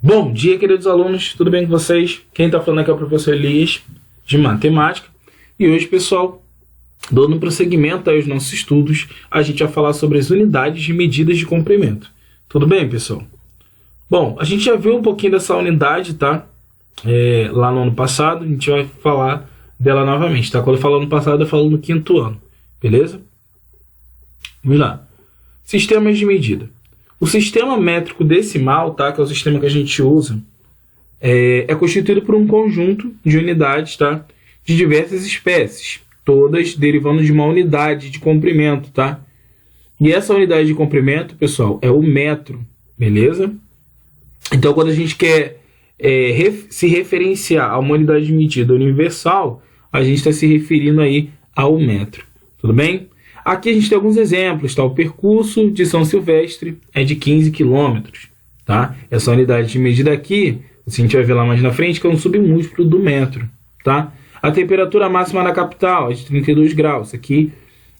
Bom dia, queridos alunos, tudo bem com vocês? Quem está falando aqui é o professor Elias, de Matemática. E hoje, pessoal, dando prosseguimento aos nossos estudos, a gente vai falar sobre as unidades de medidas de comprimento. Tudo bem, pessoal? Bom, a gente já viu um pouquinho dessa unidade, tá? Lá no ano passado, a gente vai falar dela novamente, tá? Quando eu falo ano passado, eu falo no quinto ano, beleza? Vamos lá. Sistemas de medida. O sistema métrico decimal, tá, que é o sistema que a gente usa, é constituído por um conjunto de unidades, tá, de diversas espécies, todas derivando de uma unidade de comprimento, tá? E essa unidade de comprimento, pessoal, é o metro, beleza? Então, quando a gente quer se referenciar a uma unidade de medida universal, a gente está se referindo aí ao metro, tudo bem? Aqui a gente tem alguns exemplos, tá? O percurso de São Silvestre é de 15 km, tá? Essa unidade de medida aqui, a gente vai ver lá mais na frente, que é um submúltiplo do metro, tá? A temperatura máxima na capital é de 32 graus. Aqui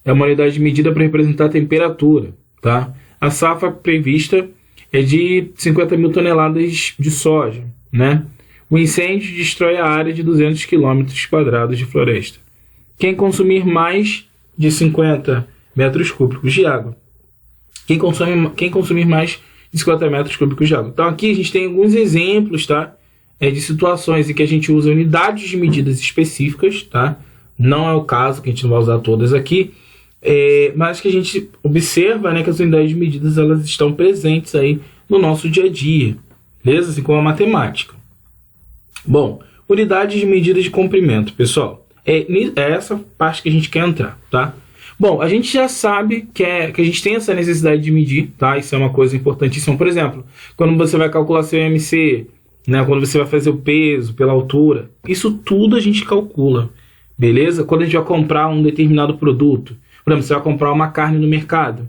é uma unidade de medida para representar a temperatura, tá? A safra prevista é de 50 mil toneladas de soja, né? O incêndio destrói a área de 200 km² de floresta. Quem consumir mais de 50 metros cúbicos de água. Quem consumir mais de 50 metros cúbicos de água. Então aqui a gente tem alguns exemplos, tá? De situações em que a gente usa unidades de medidas específicas, tá? Não é o caso, que a gente não vai usar todas aqui, mas que a gente observa, né, que as unidades de medidas elas estão presentes aí no nosso dia a dia, beleza? Assim como a matemática. Bom, unidades de medidas de comprimento, pessoal. É essa parte que a gente quer entrar, tá? Bom, a gente já sabe que a gente tem essa necessidade de medir, tá? Isso é uma coisa importantíssima. Por exemplo, quando você vai calcular seu IMC, né? Quando você vai fazer o peso pela altura, isso tudo a gente calcula, beleza? Quando a gente vai comprar um determinado produto, por exemplo, você vai comprar uma carne no mercado,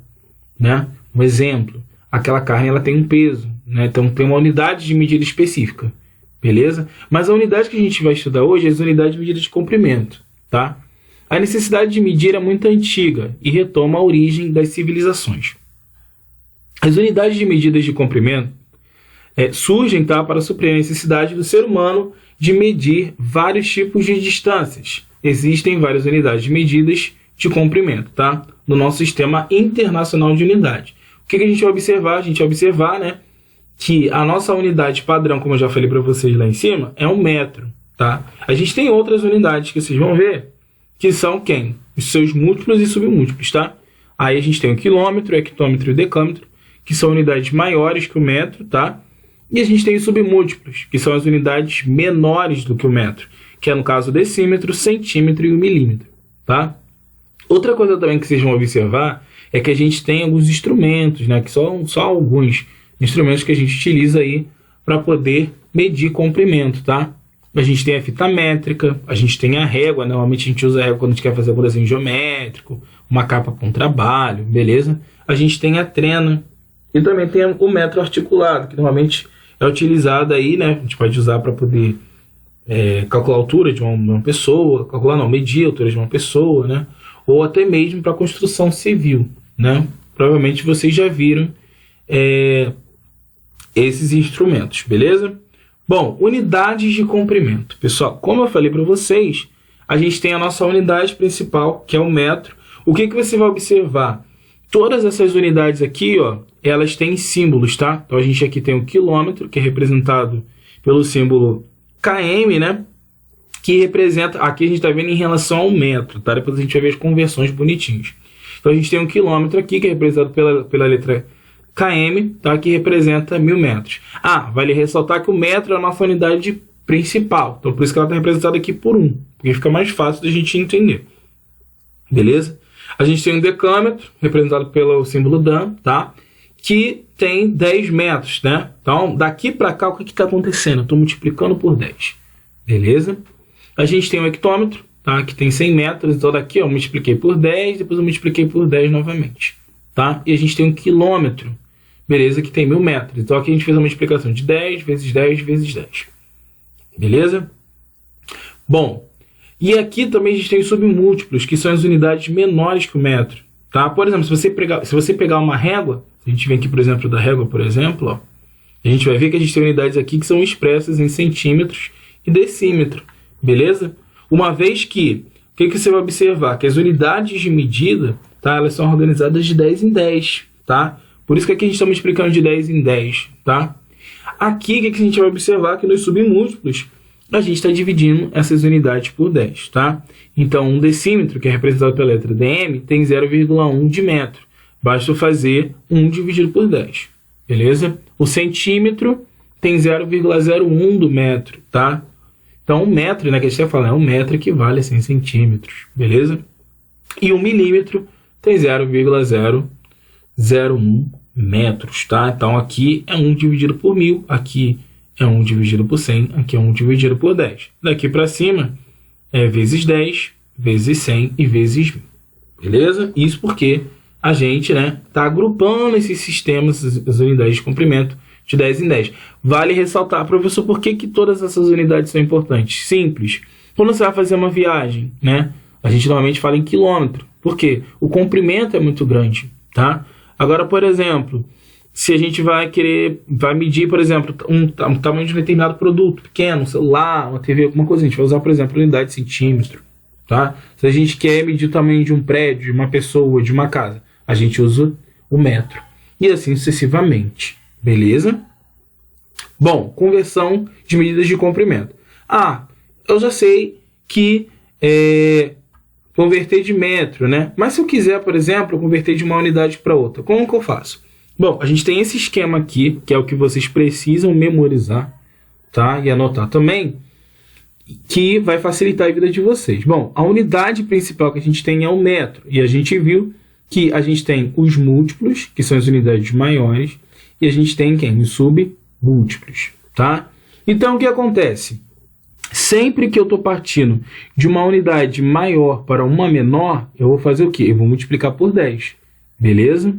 né? Um exemplo, aquela carne ela tem um peso, né? Então tem uma unidade de medida específica. Beleza? Mas a unidade que a gente vai estudar hoje é a unidade de medida de comprimento, tá? A necessidade de medir é muito antiga e retoma a origem das civilizações. As unidades de medidas de comprimento surgem, tá, para suprir a necessidade do ser humano de medir vários tipos de distâncias. Existem várias unidades de medidas de comprimento, tá? No nosso sistema internacional de unidade. O que a gente vai observar? A gente vai observar, né, que a nossa unidade padrão, como eu já falei para vocês lá em cima, é um metro, tá? A gente tem outras unidades que vocês vão ver, que são quem? Os seus múltiplos e submúltiplos, tá? Aí a gente tem o quilômetro, o hectômetro e o decâmetro, que são unidades maiores que o metro, tá? E a gente tem os submúltiplos, que são as unidades menores do que o metro, que é no caso o decímetro, centímetro e o milímetro, tá? Outra coisa também que vocês vão observar é que a gente tem alguns instrumentos, né? Que são só alguns instrumentos que a gente utiliza aí para poder medir comprimento, tá? A gente tem a fita métrica, a gente tem a régua, normalmente a gente usa a régua quando a gente quer fazer algum desenho geométrico, uma capa para um trabalho, beleza? A gente tem a trena e também tem o metro articulado, que normalmente é utilizado aí, né? A gente pode usar para poder calcular a altura de uma pessoa, medir a altura de uma pessoa, né? Ou até mesmo para construção civil, né? Provavelmente vocês já viram esses instrumentos, beleza? Bom, unidades de comprimento. Pessoal, como eu falei para vocês, a gente tem a nossa unidade principal, que é o metro. O que você vai observar? Todas essas unidades aqui, ó, elas têm símbolos, tá? Então a gente aqui tem o quilômetro, que é representado pelo símbolo km, né? Que representa, aqui a gente está vendo em relação ao metro, tá? Depois a gente vai ver as conversões bonitinhas. Então a gente tem um quilômetro aqui, que é representado pela letra km, tá, que representa 1000 metros. Vale ressaltar que o metro é a nossa unidade principal, então por isso que ela está representada aqui por 1, porque fica mais fácil da gente entender, beleza? A gente tem um decâmetro, representado pelo símbolo Dan, tá, que tem 10 metros, né? Então daqui para cá o que está acontecendo? Eu estou multiplicando por 10, beleza? A gente tem um hectômetro, tá, que tem 100 metros, então daqui eu multipliquei por 10, depois eu multipliquei por 10 novamente, tá? E a gente tem um quilômetro, beleza, que tem 1000 metros. Então aqui a gente fez uma multiplicação de 10 vezes 10 vezes 10. Beleza? Bom, e aqui também a gente tem os submúltiplos, que são as unidades menores que o metro, tá? Por exemplo, se você pegar uma régua, a gente vem aqui, por exemplo, da régua, por exemplo, ó, a gente vai ver que a gente tem unidades aqui que são expressas em centímetros e decímetro, beleza? Uma vez que, o que você vai observar? Que as unidades de medida, tá, elas são organizadas de 10 em 10, tá? Por isso que aqui a gente está explicando de 10 em 10, tá? Aqui, o que a gente vai observar? Que nos submúltiplos, a gente está dividindo essas unidades por 10, tá? Então, um decímetro, que é representado pela letra dm, tem 0,1 de metro. Basta eu fazer 1 dividido por 10, beleza? O centímetro tem 0,01 do metro, tá? Então, um metro, né, que a gente vai falar, um metro equivale a 100 centímetros, beleza? E um milímetro tem 0,001 metros, tá? Então, aqui é 1 dividido por 1000, aqui é 1 dividido por 100, aqui é 1 dividido por 10. Daqui para cima é vezes 10, vezes 100 e vezes 1000, beleza? Isso porque a gente, né, tá agrupando esses sistemas, as unidades de comprimento, de 10 em 10. Vale ressaltar, professor, por que todas essas unidades são importantes? Simples. Quando você vai fazer uma viagem, né, a gente normalmente fala em quilômetro. Por quê? O comprimento é muito grande, tá? Agora, por exemplo, se a gente vai medir, por exemplo, um tamanho de um determinado produto, pequeno, um celular, uma TV, alguma coisa, a gente vai usar, por exemplo, a unidade de centímetro, tá? Se a gente quer medir o tamanho de um prédio, de uma pessoa, de uma casa, a gente usa o metro. E assim sucessivamente, beleza? Bom, conversão de medidas de comprimento. Eu já sei que converter de metro, né? Mas se eu quiser, por exemplo, converter de uma unidade para outra, como que eu faço? Bom, a gente tem esse esquema aqui, que é o que vocês precisam memorizar, tá? E anotar também, que vai facilitar a vida de vocês. Bom, a unidade principal que a gente tem é o metro, e a gente viu que a gente tem os múltiplos, que são as unidades maiores, e a gente tem quem? Os submúltiplos, tá? Então, o que acontece? Sempre que eu estou partindo de uma unidade maior para uma menor, eu vou fazer o quê? Eu vou multiplicar por 10, beleza?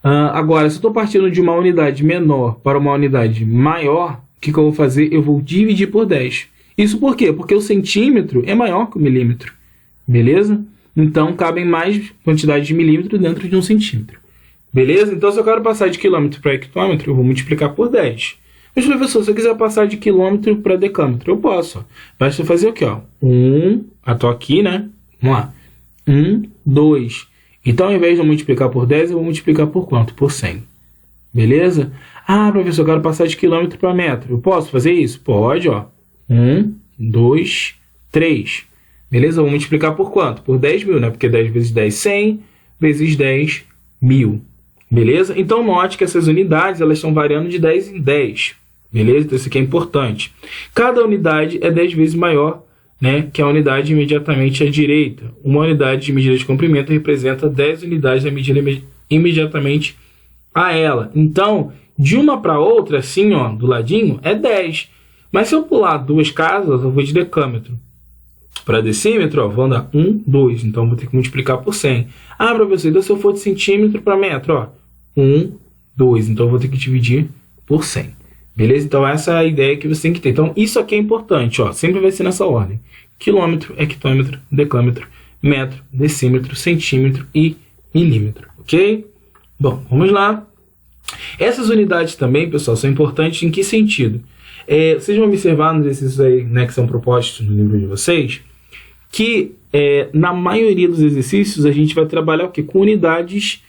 Agora, se eu estou partindo de uma unidade menor para uma unidade maior, o que eu vou fazer? Eu vou dividir por 10. Isso por quê? Porque o centímetro é maior que o milímetro, beleza? Então, cabem mais quantidade de milímetro dentro de um centímetro, beleza? Então, se eu quero passar de quilômetro para hectômetro, eu vou multiplicar por 10. Mas, professor, se eu quiser passar de quilômetro para decâmetro, eu posso. Ó. Basta fazer o quê? Ó? Estou aqui, né? Vamos lá. 2. Então, ao invés de eu multiplicar por 10, eu vou multiplicar por quanto? Por 100. Beleza? Professor, eu quero passar de quilômetro para metro. Eu posso fazer isso? Pode, ó. 2, 3. Beleza? Eu vou multiplicar por quanto? Por 10 mil, né? Porque 10 vezes 10, 100. Vezes 10, 1000. Beleza? Então, note que essas unidades, elas estão variando de 10 em 10. Beleza? Então, isso aqui é importante. Cada unidade é 10 vezes maior, né, que a unidade imediatamente à direita. Uma unidade de medida de comprimento representa 10 unidades da medida imediatamente a ela. Então, de uma para outra, assim, ó, do ladinho, é 10. Mas se eu pular duas casas, eu vou de decâmetro para decímetro, ó, vou andar 1, 2. Então, vou ter que multiplicar por 100. Professor, então se eu for de centímetro para metro, ó, 1, 2. Então, eu vou ter que dividir por 100. Beleza? Então, essa é a ideia que você tem que ter. Então, isso aqui é importante, ó, sempre vai ser nessa ordem. Quilômetro, hectômetro, decâmetro, metro, decímetro, centímetro e milímetro, ok? Bom, vamos lá. Essas unidades também, pessoal, são importantes em que sentido? Vocês vão observar nos exercícios aí, né, que são propostos no livro de vocês, que na maioria dos exercícios a gente vai trabalhar o quê? Com unidades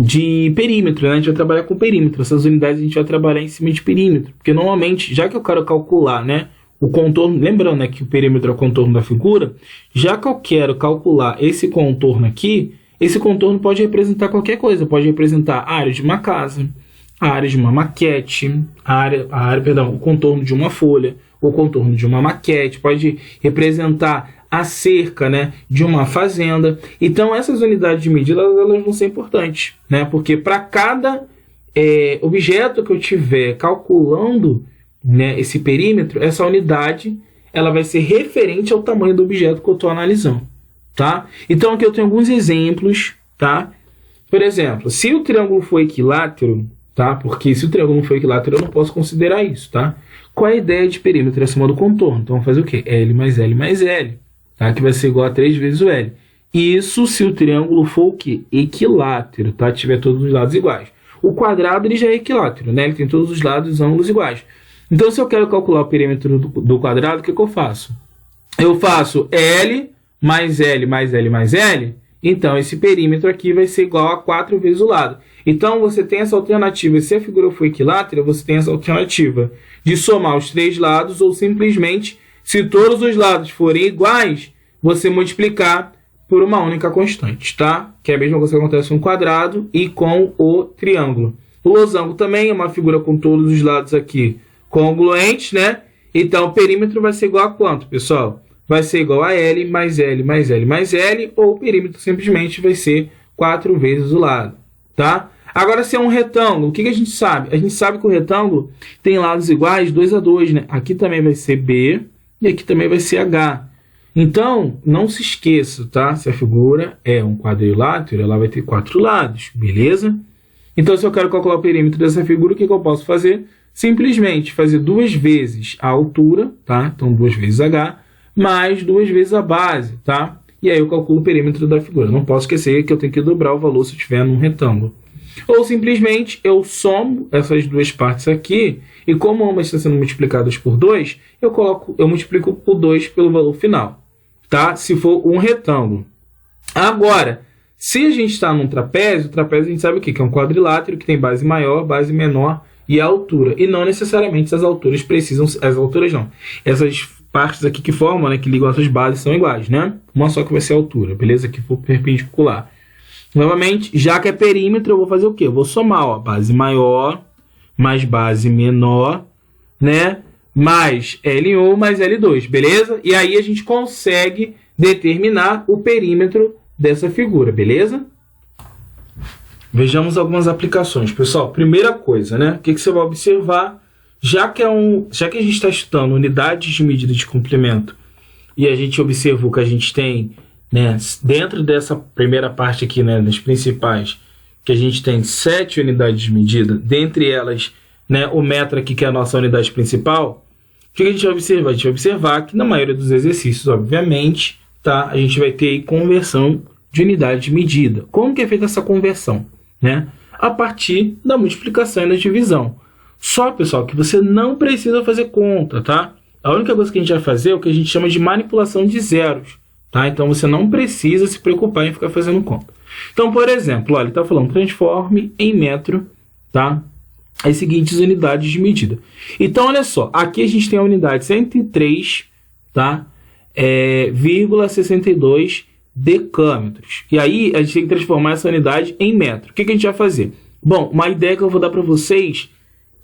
de perímetro, né? A gente vai trabalhar com perímetro. Essas unidades a gente vai trabalhar em cima de perímetro, porque normalmente, já que eu quero calcular, né, o contorno, lembrando, né, que o perímetro é o contorno da figura, já que eu quero calcular esse contorno aqui, esse contorno pode representar qualquer coisa, pode representar a área de uma casa, a área de uma maquete, o contorno de uma folha, o contorno de uma maquete, pode representar a cerca, né, de uma fazenda. Então, essas unidades de medida elas vão ser importantes, né, porque para cada objeto que eu estiver calculando, né, esse perímetro, essa unidade ela vai ser referente ao tamanho do objeto que eu estou analisando, tá? Então, aqui eu tenho alguns exemplos, tá? Por exemplo, se o triângulo for equilátero, tá? Porque se o triângulo não for equilátero, eu não posso considerar isso, tá? Qual é a ideia de perímetro? É acima do contorno. Então, vamos fazer o quê? L mais L mais L, tá? Que vai ser igual a 3 vezes o L. Isso se o triângulo for o quê? Equilátero, tá? Tiver todos os lados iguais. O quadrado ele já é equilátero, né? Ele tem todos os lados e os ângulos iguais. Então, se eu quero calcular o perímetro do quadrado, o que eu faço? Eu faço L mais L mais L mais L. Então, esse perímetro aqui vai ser igual a 4 vezes o lado. Então, você tem essa alternativa. Se a figura for equilátera, você tem essa alternativa de somar os 3 lados ou simplesmente, se todos os lados forem iguais, você multiplicar por uma única constante, tá? Que é a mesma coisa que acontece com o quadrado e com o triângulo. O losango também é uma figura com todos os lados aqui congruentes, né? Então, o perímetro vai ser igual a quanto, pessoal? Vai ser igual a L mais L mais L mais L, ou o perímetro simplesmente vai ser 4 vezes o lado, tá? Agora, se é um retângulo, o que a gente sabe? A gente sabe que o retângulo tem lados iguais, 2 a 2, né? Aqui também vai ser B e aqui também vai ser H. Então, não se esqueça, tá? Se a figura é um quadrilátero, ela vai ter 4 lados, beleza? Então, se eu quero calcular o perímetro dessa figura, o que eu posso fazer? Simplesmente fazer 2 vezes a altura, tá? Então, 2 vezes H, mais 2 vezes a base, tá? E aí eu calculo o perímetro da figura. Não posso esquecer que eu tenho que dobrar o valor se eu estiver num retângulo. Ou simplesmente eu somo essas duas partes aqui, e como ambas estão sendo multiplicadas por 2, eu multiplico por 2 pelo valor final, tá? Se for um retângulo. Agora, se a gente está num trapézio, o trapézio a gente sabe o quê? Que é um quadrilátero que tem base maior, base menor e a altura. E não necessariamente as alturas precisam... As alturas não. Essas partes aqui que formam, né, que ligam essas bases são iguais, né? Uma só que vai ser a altura, beleza? Que for perpendicular. Novamente, já que é perímetro, eu vou fazer o quê? Eu vou somar, ó, base maior mais base menor, né? Mais L1 mais L2, beleza? E aí a gente consegue determinar o perímetro dessa figura, beleza? Vejamos algumas aplicações, pessoal. Primeira coisa, né? O que você vai observar? Já que a gente está estudando unidades de medida de comprimento e a gente observou que a gente tem, né, dentro dessa primeira parte aqui, né, das principais, que a gente tem 7 unidades de medida, dentre elas, né, o metro aqui, que é a nossa unidade principal. O que a gente vai observar? A gente vai observar que na maioria dos exercícios, obviamente, tá, a gente vai ter aí conversão de unidade de medida. Como que é feita essa conversão? Né? A partir da multiplicação e da divisão. Só, pessoal, que você não precisa fazer conta, tá? A única coisa que a gente vai fazer é o que a gente chama de manipulação de zeros, tá? Então, você não precisa se preocupar em ficar fazendo conta. Então, por exemplo, olha, ele está falando transforme em metro, tá? As seguintes unidades de medida. Então, olha só, aqui a gente tem a unidade 103, tá? 0,62 decâmetros. E aí, a gente tem que transformar essa unidade em metro. O que a gente vai fazer? Bom, uma ideia que eu vou dar para vocês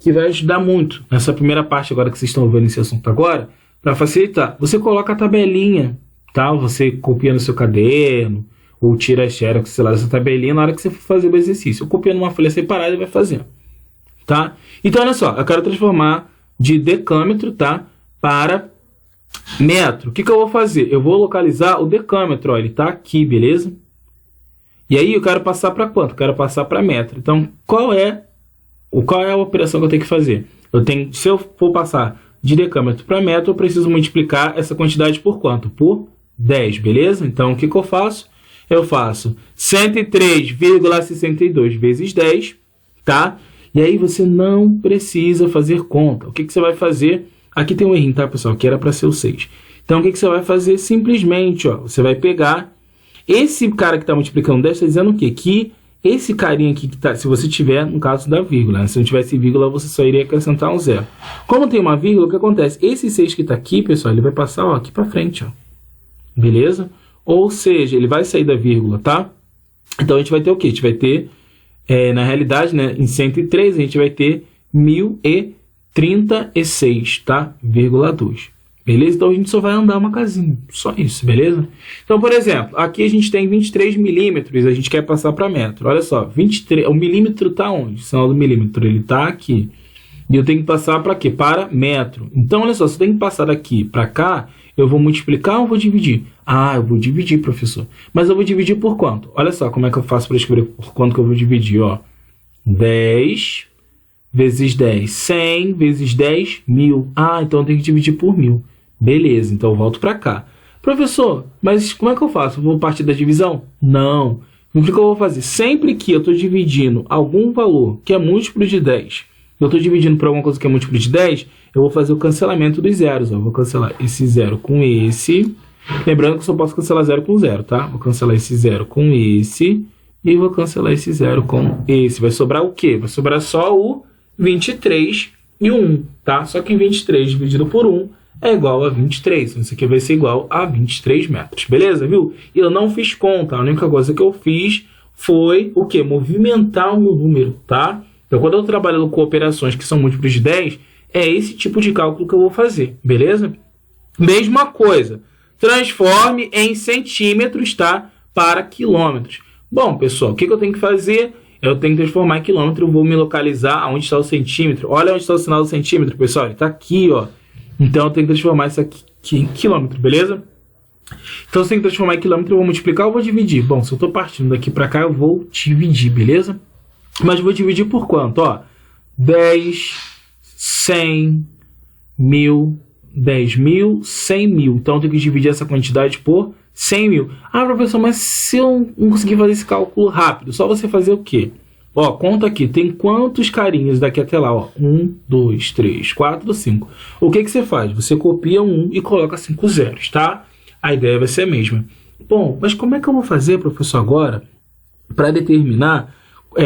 que vai ajudar muito nessa primeira parte agora que vocês estão vendo esse assunto agora, para facilitar. Você coloca a tabelinha, tá? Você copia no seu caderno, ou tira a xerox, sei lá, essa tabelinha na hora que você for fazer o exercício. Ou copia numa folha separada e vai fazendo, tá? Então, olha só, eu quero transformar de decâmetro, tá? Para metro. O que eu vou fazer? Eu vou localizar o decâmetro, ó, ele está aqui, beleza? E aí eu quero passar para quanto? Eu quero passar para metro. Então, qual é a operação que eu tenho que fazer? Se eu for passar de decâmetro para metro, eu preciso multiplicar essa quantidade por quanto? Por 10, beleza? Então, o que eu faço? Eu faço 103,62 vezes 10, tá? E aí você não precisa fazer conta. O que você vai fazer? Aqui tem um errinho, tá, pessoal? Que era para ser o 6. Então, o que você vai fazer? Simplesmente, ó, você vai pegar esse cara que está multiplicando 10, está dizendo o quê? Que esse carinha aqui, que tá, se você tiver, no caso da vírgula, né? Se não tivesse vírgula, você só iria acrescentar um zero. Como tem uma vírgula, o que acontece? Esse 6 que está aqui, pessoal, ele vai passar, ó, aqui para frente, ó. Beleza? Ou seja, ele vai sair da vírgula, tá? Então, a gente vai ter o quê? A gente vai ter, na realidade, né, em 103, a gente vai ter 1036, tá? Vírgula 2. Beleza? Então, a gente só vai andar uma casinha. Só isso, beleza? Então, por exemplo, aqui a gente tem 23 milímetros, a gente quer passar para metro. Olha só, 23, o milímetro está onde? O sinal do milímetro, ele está aqui. E eu tenho que passar para quê? Para metro. Então, olha só, se eu tenho que passar daqui para cá, eu vou multiplicar ou vou dividir? Ah, eu vou dividir, professor. Mas eu vou dividir por quanto? Olha só como é que eu faço para escrever por quanto que eu vou dividir, ó. 10 vezes 10, 100 vezes 10, 1000. Ah, então eu tenho que dividir por 1000. Beleza, então eu volto para cá. Professor, mas como é que eu faço? Vou partir da divisão? Não. O que eu vou fazer? Sempre que eu estou dividindo algum valor que é múltiplo de 10, eu estou dividindo por alguma coisa que é múltiplo de 10, eu vou fazer o cancelamento dos zeros. Eu vou cancelar esse 0 com esse. Lembrando que eu só posso cancelar 0 com 0, tá? Vou cancelar esse 0 com esse. E vou cancelar esse 0 com esse. Vai sobrar o quê? Vai sobrar só o 23 e o 1, tá? Só que 23 dividido por 1 é igual a 23. Então, isso aqui vai ser igual a 23 metros. Beleza, viu? E eu não fiz conta. A única coisa que eu fiz foi o quê? Movimentar o meu número, tá? Então, quando eu trabalho com operações que são múltiplos de 10, é esse tipo de cálculo que eu vou fazer. Beleza? Mesma coisa. Transforme em centímetros, tá? Para quilômetros. Bom, pessoal, o que eu tenho que fazer? Eu tenho que transformar em quilômetro. Eu vou me localizar onde está o centímetro. Olha onde está o sinal do centímetro, pessoal. Ele está aqui, ó. Então, eu tenho que transformar isso aqui em quilômetro, beleza? Então, se eu tenho que transformar em quilômetro, eu vou multiplicar ou vou dividir? Bom, se eu estou partindo daqui para cá, eu vou dividir, beleza? Mas vou dividir por quanto? Ó, 10, 100, 1000, 10.000, 100.000. Então, eu tenho que dividir essa quantidade por 100.000. Ah, professor, mas se eu não conseguir fazer esse cálculo rápido, só você fazer o quê? Ó, conta aqui, tem quantos carinhos daqui até lá? Ó, 1, 2, 3, 4, 5. O que você faz? Você copia 1 e coloca 5 zeros, tá? A ideia vai ser a mesma. Bom, mas como é que eu vou fazer, professor, agora, para determinar,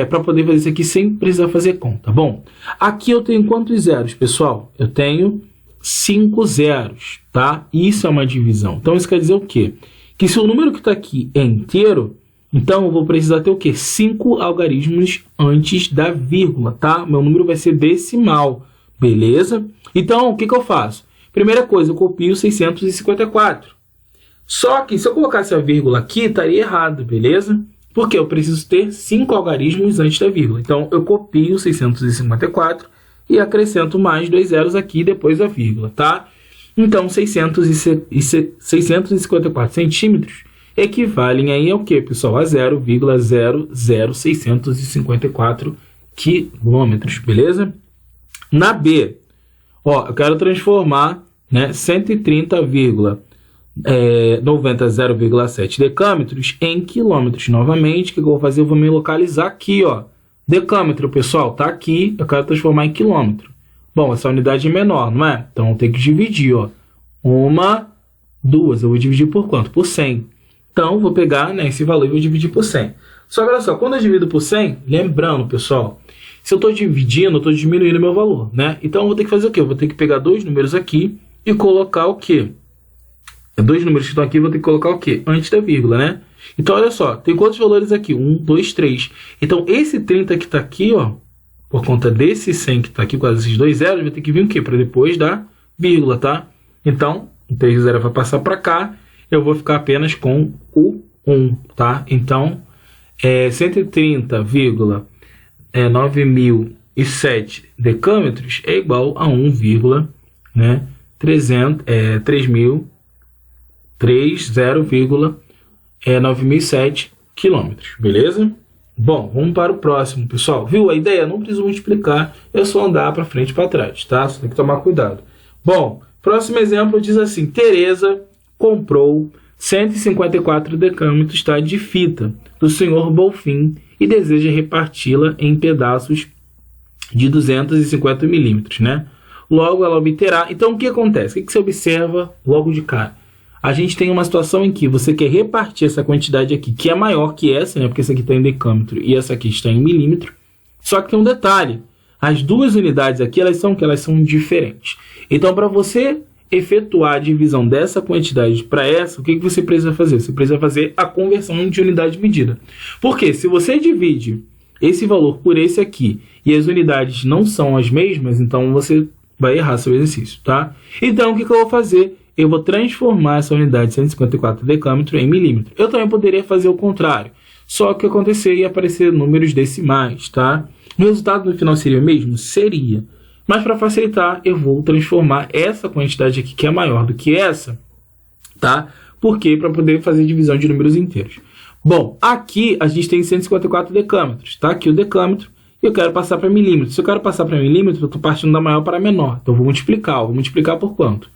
para poder fazer isso aqui sem precisar fazer conta? Bom, aqui eu tenho quantos zeros, pessoal? Eu tenho 5 zeros, tá? Isso é uma divisão. Então, isso quer dizer o quê? Que se o número que está aqui é inteiro, então eu vou precisar ter o quê? 5 algarismos antes da vírgula, tá? Meu número vai ser decimal, beleza? Então, o que eu faço? Primeira coisa, eu copio 654. Só que se eu colocasse a vírgula aqui, estaria errado, beleza? Porque eu preciso ter 5 algarismos antes da vírgula. Então, eu copio 654 e acrescento mais 2 zeros aqui depois da vírgula, tá? Então, 654 centímetros equivalem aí ao quê, pessoal? A 0,00654 quilômetros, beleza? Na B, ó, eu quero transformar, né, 130,90,7 decâmetros em quilômetros. Novamente, o que eu vou fazer? Eu vou me localizar aqui, ó. Decâmetro, pessoal, tá aqui, eu quero transformar em quilômetro. Bom, essa unidade é menor, não é? Então, eu tenho que dividir, ó. 1, 2, eu vou dividir por quanto? Por 100. Então, vou pegar, né, esse valor e vou dividir por 100. Só que, olha só, quando eu divido por 100, lembrando, pessoal, se eu estou dividindo, eu estou diminuindo meu valor, né? Então, eu vou ter que fazer o quê? Eu vou ter que pegar dois números aqui e colocar o quê? Dois números que estão aqui, eu vou ter que colocar o quê? Antes da vírgula, né? Então, olha só, tem quantos valores aqui? 1, 2, 3. Então, esse 30 que está aqui, ó, por conta desse 100 que está aqui, com esses dois zeros, vai ter que vir o quê? Para depois da vírgula, tá? Então, o 3 zero vai passar para cá, eu vou ficar apenas com o 1, tá? Então, 130,9007 decâmetros é igual a 30,9007 quilômetros, beleza? Bom, vamos para o próximo, pessoal. Viu a ideia? Não preciso multiplicar, é só andar para frente e para trás, tá? Só tem que tomar cuidado. Bom, próximo exemplo diz assim: Tereza comprou 154 decâmetros, tá, de fita do senhor Bolfin e deseja reparti-la em pedaços de 250 milímetros, né? Logo ela obterá. Então, o que acontece? O que você observa logo de cara? A gente tem uma situação em que você quer repartir essa quantidade aqui, que é maior que essa, né? Porque essa aqui está em decâmetro e essa aqui está em milímetro. Só que tem um detalhe: as duas unidades aqui, elas são diferentes. Então, para você efetuar a divisão dessa quantidade para essa, o que você precisa fazer? Você precisa fazer a conversão de unidade de medida. Porque se você divide esse valor por esse aqui e as unidades não são as mesmas, então você vai errar seu exercício, tá? Então, o que eu vou fazer? Eu vou transformar essa unidade de 154 decâmetro em milímetro. Eu também poderia fazer o contrário, só que acontecer ia aparecer números decimais, tá? O resultado no final seria o mesmo? Seria. Mas para facilitar, eu vou transformar essa quantidade aqui, que é maior do que essa, tá? Porque para poder fazer divisão de números inteiros. Bom, aqui a gente tem 154 decâmetros, tá? Aqui o decâmetro, e eu quero passar para milímetro. Se eu quero passar para milímetro, eu estou partindo da maior para a menor. Então eu vou multiplicar. Vou multiplicar por quanto?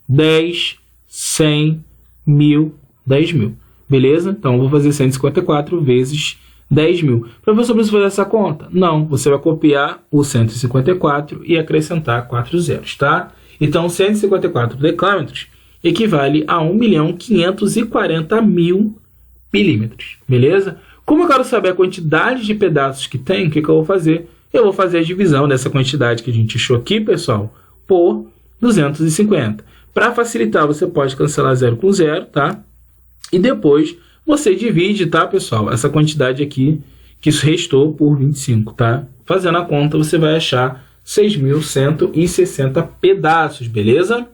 10, 100, 1000, 10.000. beleza? Então, eu vou fazer 154 vezes 10.000. Professor, precisa fazer essa conta? Não, você vai copiar o 154 e acrescentar 4 zeros, tá? Então, 154 decâmetros equivale a 1.540.000 milímetros, beleza? Como eu quero saber a quantidade de pedaços que tem, o que eu vou fazer? Eu vou fazer a divisão dessa quantidade que a gente achou aqui, pessoal, por 250. Para facilitar, você pode cancelar 0 com 0, tá? E depois você divide, tá, pessoal, essa quantidade aqui que isso restou por 25, tá? Fazendo a conta, você vai achar 6.160 pedaços, beleza?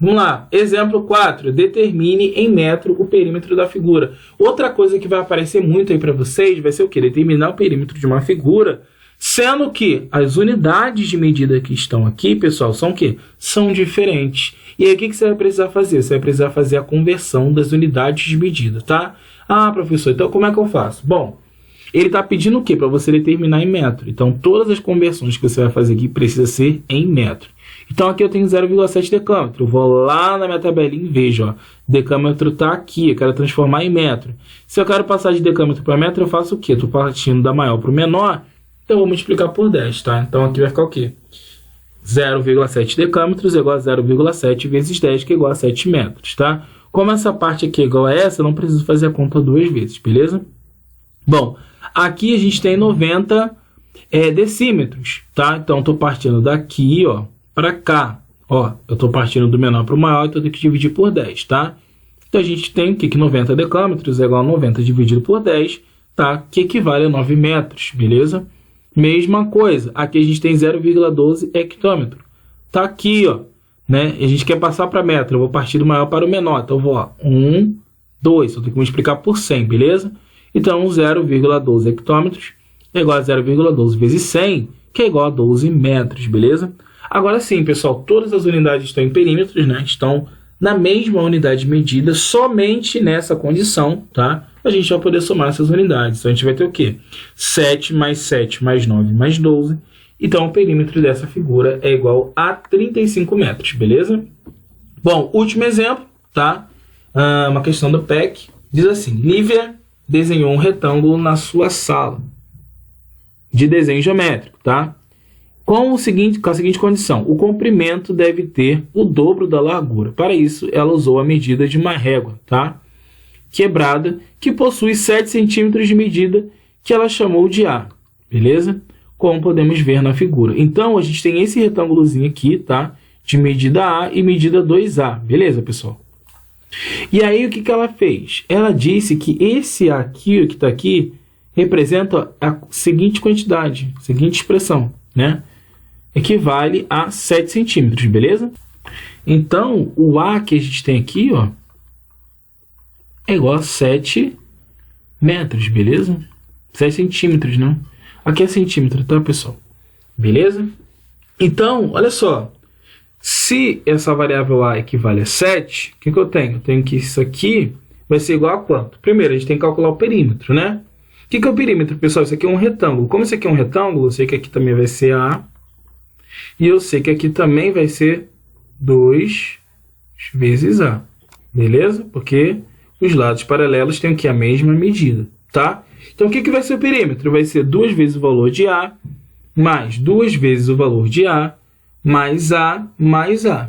Vamos lá, exemplo 4, determine em metro o perímetro da figura. Outra coisa que vai aparecer muito aí para vocês vai ser o quê? Determinar o perímetro de uma figura, sendo que as unidades de medida que estão aqui, pessoal, são o quê? São diferentes. E aí o que você vai precisar fazer? Você vai precisar fazer a conversão das unidades de medida, tá? Ah, professor, então como é que eu faço? Bom, ele está pedindo o quê? Para você determinar em metro. Então, todas as conversões que você vai fazer aqui precisa ser em metro. Então, aqui eu tenho 0,7 decâmetro. Eu vou lá na minha tabelinha e vejo, ó, decâmetro está aqui, eu quero transformar em metro. Se eu quero passar de decâmetro para metro, eu faço o quê? Estou partindo da maior para o menor, então eu vou multiplicar por 10, tá? Então, aqui vai ficar o quê? 0,7 decâmetros é igual a 0,7 vezes 10, que é igual a 7 metros, tá? Como essa parte aqui é igual a essa, eu não preciso fazer a conta duas vezes, beleza? Bom, aqui a gente tem 90 decímetros, tá? Então, estou partindo daqui, ó, para cá. Ó, eu estou partindo do menor para o maior, então eu tenho que dividir por 10, tá? Então, a gente tem que 90 decâmetros é igual a 90 dividido por 10, tá? Que equivale a 9 metros, beleza? Mesma coisa, aqui a gente tem 0,12 hectômetro. Tá aqui, ó, né? A gente quer passar para metro, eu vou partir do maior para o menor. Então, eu vou, ó, 1, 2, eu tenho que multiplicar por 100, beleza? Então, 0,12 hectômetros é igual a 0,12 vezes 100, que é igual a 12 metros, beleza? Agora sim, pessoal, todas as unidades estão em perímetros, né? Estão na mesma unidade de medida, somente nessa condição, tá? A gente vai poder somar essas unidades. Então, a gente vai ter o quê? 7 mais 7 mais 9 mais 12. Então, o perímetro dessa figura é igual a 35 metros, beleza? Bom, último exemplo, tá? Uma questão do PEC. Diz assim, Lívia desenhou um retângulo na sua sala de desenho geométrico, tá? Com a seguinte condição, o comprimento deve ter o dobro da largura. Para isso, ela usou a medida de uma régua, tá? Quebrada, que possui 7 centímetros de medida, que ela chamou de A, beleza? Como podemos ver na figura. Então, a gente tem esse retângulozinho aqui, tá? De medida A e medida 2A, beleza, pessoal? E aí, o que ela fez? Ela disse que esse A aqui, que está aqui, representa a seguinte quantidade, seguinte expressão, né? Equivale a 7 centímetros, beleza? Então, o A que a gente tem aqui, ó, é igual a 7 metros, beleza? 7 centímetros, né? Aqui é centímetro, tá, pessoal? Beleza? Então, olha só. Se essa variável A equivale a 7, o que eu tenho? Eu tenho que isso aqui vai ser igual a quanto? Primeiro, a gente tem que calcular o perímetro, né? O que é o perímetro, pessoal? Isso aqui é um retângulo. Como isso aqui é um retângulo, eu sei que aqui também vai ser A. E eu sei que aqui também vai ser 2 vezes A. Beleza? Porque os lados paralelos têm aqui a mesma medida, tá? Então, o que vai ser o perímetro? Vai ser 2 vezes o valor de A, mais 2 vezes o valor de A, mais A,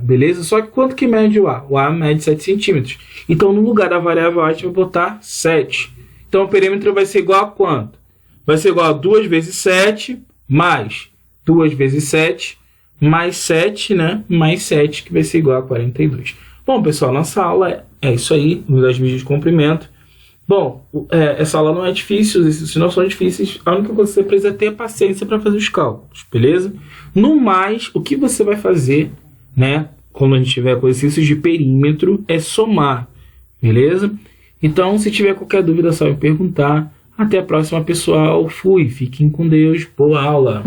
beleza? Só que quanto que mede o A? O A mede 7 centímetros. Então, no lugar da variável A, a gente vai botar 7. Então, o perímetro vai ser igual a quanto? Vai ser igual a 2 vezes 7, mais 2 vezes 7, mais 7, né? Mais 7, que vai ser igual a 42. Bom, pessoal, nossa aula é isso aí, unidade de medida de comprimento. Bom, essa aula não é difícil, os exercícios não são difíceis. A única coisa que você precisa ter é paciência para fazer os cálculos, beleza? No mais, o que você vai fazer, né? Quando a gente tiver com exercícios de perímetro, é somar, beleza? Então, se tiver qualquer dúvida, é só me perguntar. Até a próxima, pessoal. Fui, fiquem com Deus. Boa aula!